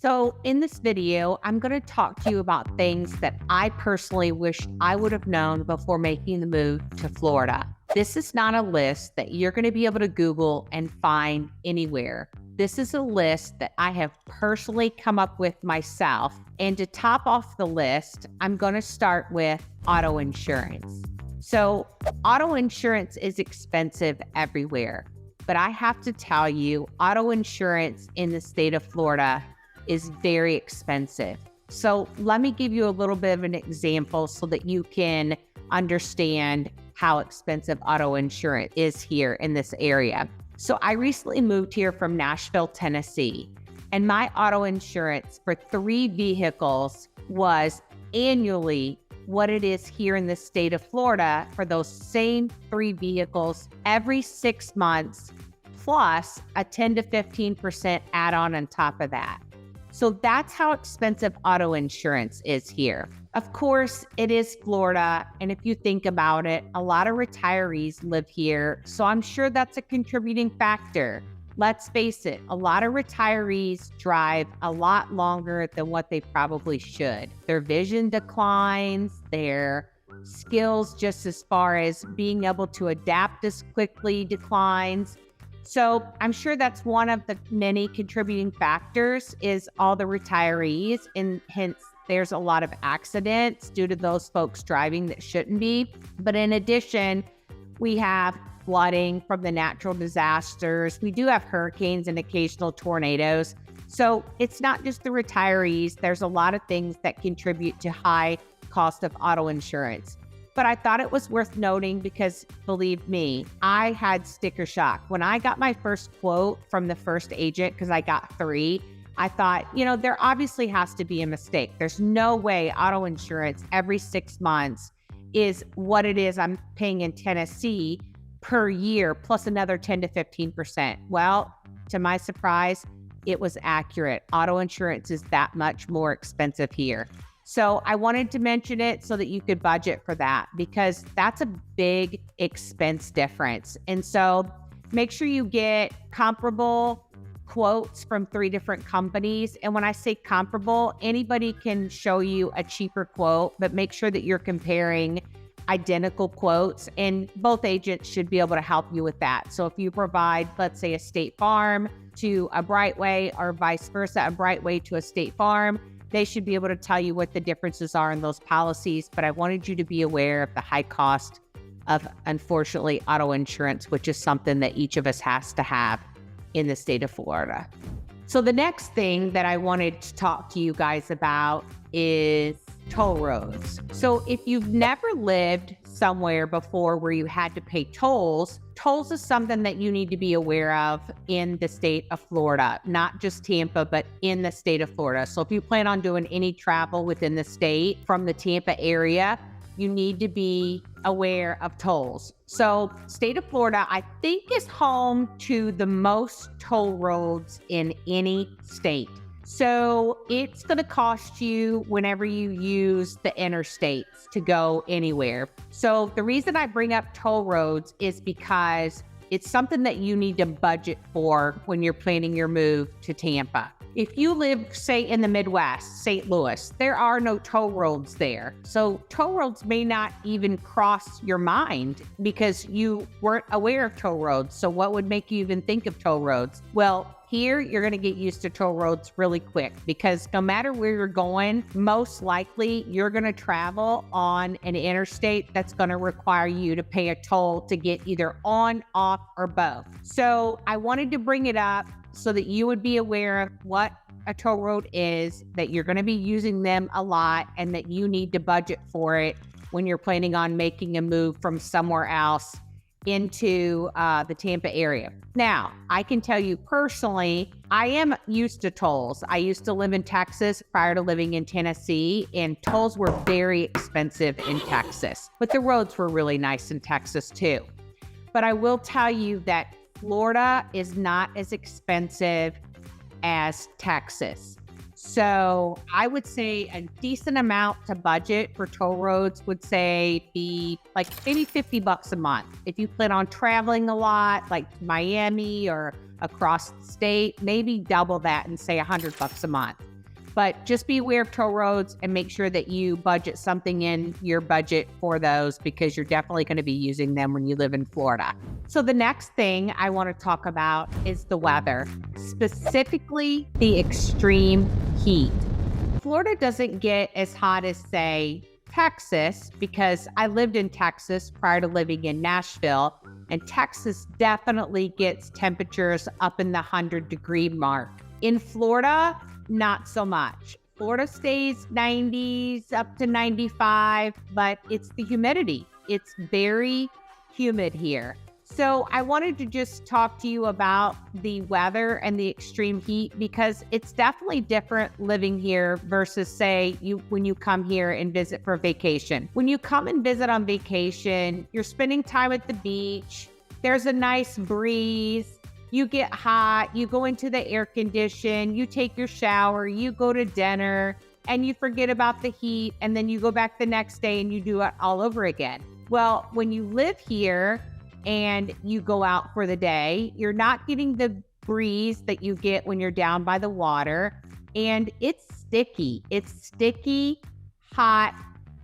So in this video, I'm going to talk to you about things that I personally wish I would have known before making the move to Florida. This is not a list that you're going to be able to Google and find anywhere. This is a list that I have personally come up with myself. And to top off the list, I'm going to start with auto insurance. So auto insurance is expensive everywhere. But I have to tell you, auto insurance in the state of Florida is very expensive. So let me give you a little bit of an example so that you can understand how expensive auto insurance is here in this area. So I recently moved here from Nashville, Tennessee, and my auto insurance for 3 vehicles was annually what it is here in the state of Florida for those same 3 vehicles every 6 months, plus a 10 to 15% add-on on top of that. So that's how expensive auto insurance is here. Of course, it is Florida, and if you think about it, a lot of retirees live here, so I'm sure that's a contributing factor. Let's face it, a lot of retirees drive a lot longer than what they probably should. Their vision declines, their skills just as far as being able to adapt as quickly declines. So I'm sure that's one of the many contributing factors is all the retirees, and hence there's a lot of accidents due to those folks driving that shouldn't be. But in addition, we have flooding from the natural disasters. We do have hurricanes and occasional tornadoes. So it's not just the retirees. There's a lot of things that contribute to high cost of auto insurance. But I thought it was worth noting because, believe me, I had sticker shock. When I got my first quote from the first agent, because I got 3, I thought, there obviously has to be a mistake. There's no way auto insurance every 6 months is what it is I'm paying in Tennessee per year, plus another 10 to 15%. Well, to my surprise, it was accurate. Auto insurance is that much more expensive here. So I wanted to mention it so that you could budget for that, because that's a big expense difference. And so make sure you get comparable quotes from 3 different companies. And when I say comparable, anybody can show you a cheaper quote, but make sure that you're comparing identical quotes, and both agents should be able to help you with that. So if you provide, let's say, a State Farm to a Brightway or vice versa, a Brightway to a State Farm, they should be able to tell you what the differences are in those policies. But I wanted you to be aware of the high cost of, unfortunately, auto insurance, which is something that each of us has to have in the state of Florida. So the next thing that I wanted to talk to you guys about is toll roads. So if you've never lived somewhere before where you had to pay tolls is something that you need to be aware of in the state of Florida, not just Tampa, but in the state of Florida. So if you plan on doing any travel within the state from the Tampa area, you need to be aware of tolls. So state of Florida, I think, is home to the most toll roads in any state. So it's going to cost you whenever you use the interstates to go anywhere. So the reason I bring up toll roads is because it's something that you need to budget for when you're planning your move to Tampa. If you live, say, in the Midwest, St. Louis, there are no toll roads there. So toll roads may not even cross your mind because you weren't aware of toll roads. So what would make you even think of toll roads? Well, here, you're going to get used to toll roads really quick, because no matter where you're going, most likely you're going to travel on an interstate that's going to require you to pay a toll to get either on, off, or both. So I wanted to bring it up so that you would be aware of what a toll road is, that you're going to be using them a lot, and that you need to budget for it when you're planning on making a move from somewhere else into the Tampa area. Now, I can tell you personally, I am used to tolls. I used to live in Texas prior to living in Tennessee, and tolls were very expensive in Texas, but the roads were really nice in Texas too. But I will tell you that Florida is not as expensive as Texas. So I would say a decent amount to budget for toll roads would say be like maybe $50 a month. If you plan on traveling a lot, like Miami or across the state, maybe double that and say $100 a month. But just be aware of toll roads and make sure that you budget something in your budget for those, because you're definitely going to be using them when you live in Florida. So the next thing I want to talk about is the weather, specifically the extreme heat. Florida doesn't get as hot as, say, Texas, because I lived in Texas prior to living in Nashville, and Texas definitely gets temperatures up in the 100-degree mark. In Florida, not so much. Florida stays 90s up to 95, but it's the humidity. It's very humid here. So I wanted to just talk to you about the weather and the extreme heat, because it's definitely different living here versus, say, when you come here and visit for vacation. When you come and visit on vacation, you're spending time at the beach. There's a nice breeze. You get hot, you go into the air condition, you take your shower, you go to dinner, and you forget about the heat, and then you go back the next day and you do it all over again. Well, when you live here and you go out for the day, you're not getting the breeze that you get when you're down by the water, and it's sticky. It's sticky, hot,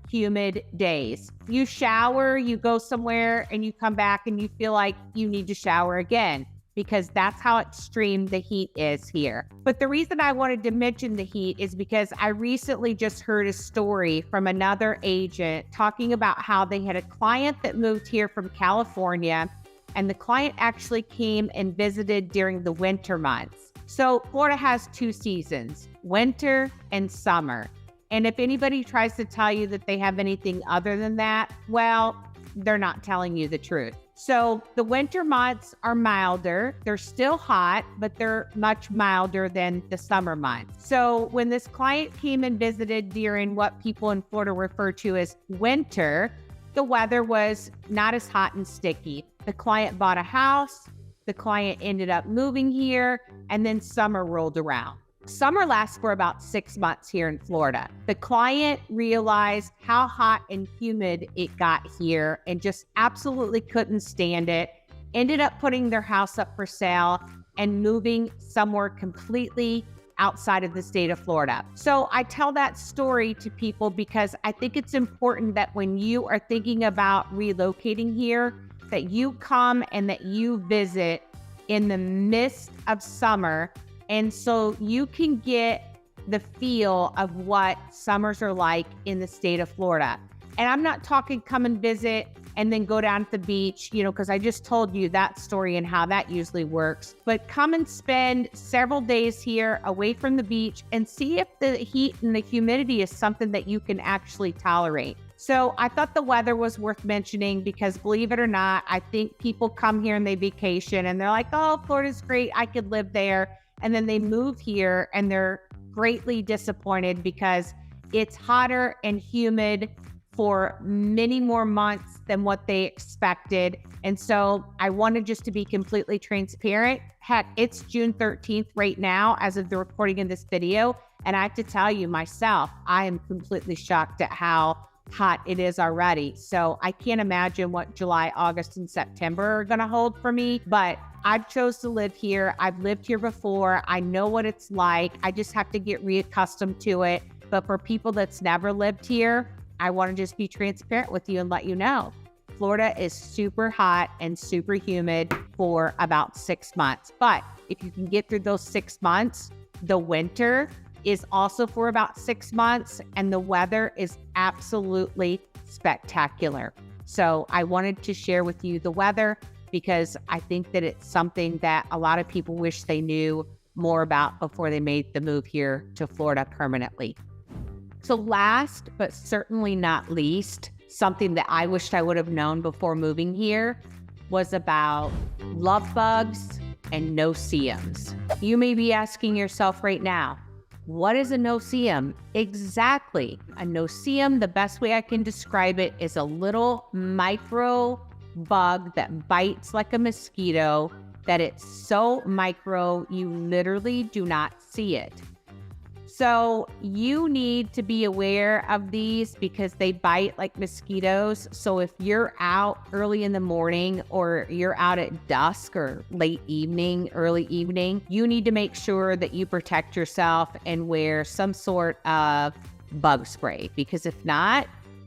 humid days. You shower, you go somewhere, and you come back and you feel like you need to shower again, because that's how extreme the heat is here. But the reason I wanted to mention the heat is because I recently just heard a story from another agent talking about how they had a client that moved here from California, and the client actually came and visited during the winter months. So Florida has two seasons, winter and summer. And if anybody tries to tell you that they have anything other than that, well, they're not telling you the truth. So the winter months are milder. They're still hot, but they're much milder than the summer months. So when this client came and visited during what people in Florida refer to as winter, the weather was not as hot and sticky. The client bought a house, the client ended up moving here, and then summer rolled around. Summer lasts for about 6 months here in Florida. The client realized how hot and humid it got here and just absolutely couldn't stand it. Ended up putting their house up for sale and moving somewhere completely outside of the state of Florida. So I tell that story to people because I think it's important that when you are thinking about relocating here, that you come and that you visit in the midst of summer, and so you can get the feel of what summers are like in the state of Florida. And I'm not talking come and visit and then go down to the beach, because I just told you that story and how that usually works. But come and spend several days here away from the beach and see if the heat and the humidity is something that you can actually tolerate. So I thought the weather was worth mentioning because, believe it or not, I think people come here and they vacation and they're like, oh, Florida's great, I could live there. And then they move here and they're greatly disappointed because it's hotter and humid for many more months than what they expected. And so I wanted just to be completely transparent. Heck, it's June 13th right now as of the recording of this video. And I have to tell you myself, I am completely shocked at how hot it is already. So I can't imagine what July, August, and September are going to hold for me, but I've chose to live here. I've lived here before. I know what it's like. I just have to get reaccustomed to it. But for people that's never lived here, I want to just be transparent with you and let you know. Florida is super hot and super humid for about 6 months. But if you can get through those 6 months, the winter is also for about 6 months, and the weather is absolutely spectacular. So I wanted to share with you the weather because I think that it's something that a lot of people wish they knew more about before they made the move here to Florida permanently. So last, but certainly not least, something that I wished I would have known before moving here was about love bugs and no-see-ums. You may be asking yourself right now, what is a no-see-um? Exactly. A no-see-um, the best way I can describe it, is a little micro bug that bites like a mosquito, that it's so micro you literally do not see it. So you need to be aware of these because they bite like mosquitoes. So if you're out early in the morning or you're out at dusk or late evening, early evening, you need to make sure that you protect yourself and wear some sort of bug spray, because if not,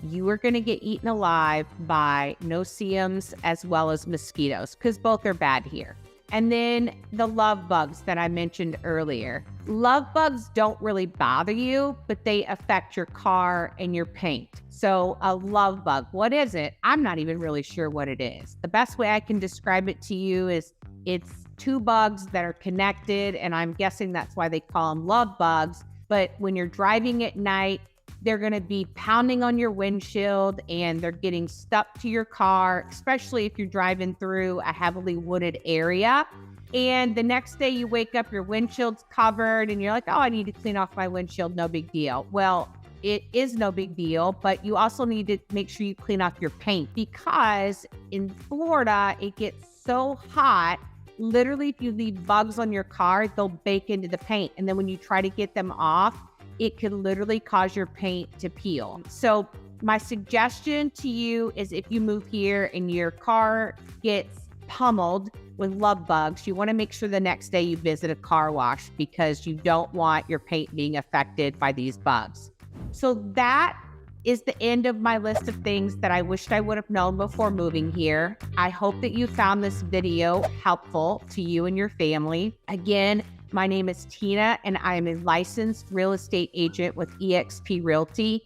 you are going to get eaten alive by no-see-ums as well as mosquitoes, because both are bad here. And then the love bugs that I mentioned earlier. Love bugs don't really bother you, but they affect your car and your paint. So a love bug, what is it? I'm not even really sure what it is. The best way I can describe it to you is it's two bugs that are connected, and I'm guessing that's why they call them love bugs. But when you're driving at night, they're going to be pounding on your windshield and they're getting stuck to your car, especially if you're driving through a heavily wooded area. And the next day you wake up, your windshield's covered and you're like, oh, I need to clean off my windshield. No big deal. Well, it is no big deal, but you also need to make sure you clean off your paint, because in Florida, it gets so hot. Literally, if you leave bugs on your car, they'll bake into the paint. And then when you try to get them off, it could literally cause your paint to peel. So my suggestion to you is, if you move here and your car gets pummeled with love bugs, you want to make sure the next day you visit a car wash, because you don't want your paint being affected by these bugs. So that is the end of my list of things that I wished I would have known before moving here. I hope that you found this video helpful to you and your family. Again, my name is Tina, and I am a licensed real estate agent with eXp Realty.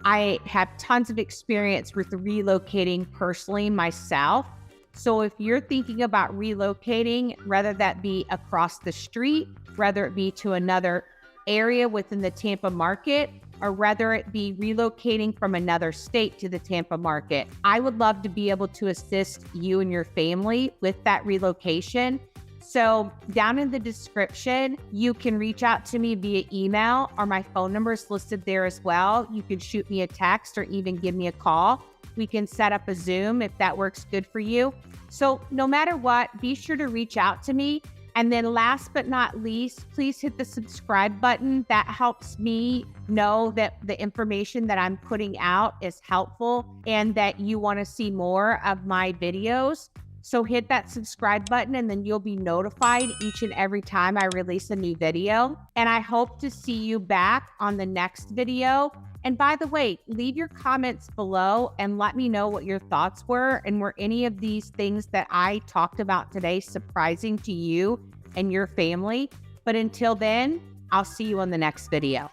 I have tons of experience with relocating personally myself. So if you're thinking about relocating, whether that be across the street, whether it be to another area within the Tampa market, or whether it be relocating from another state to the Tampa market, I would love to be able to assist you and your family with that relocation. So down in the description, you can reach out to me via email, or my phone number is listed there as well. You can shoot me a text or even give me a call. We can set up a Zoom if that works good for you. So no matter what, be sure to reach out to me. And then last but not least, please hit the subscribe button. That helps me know that the information that I'm putting out is helpful and that you want to see more of my videos. So hit that subscribe button and then you'll be notified each and every time I release a new video. And I hope to see you back on the next video. And by the way, leave your comments below and let me know what your thoughts were, and were any of these things that I talked about today surprising to you and your family. But until then, I'll see you on the next video.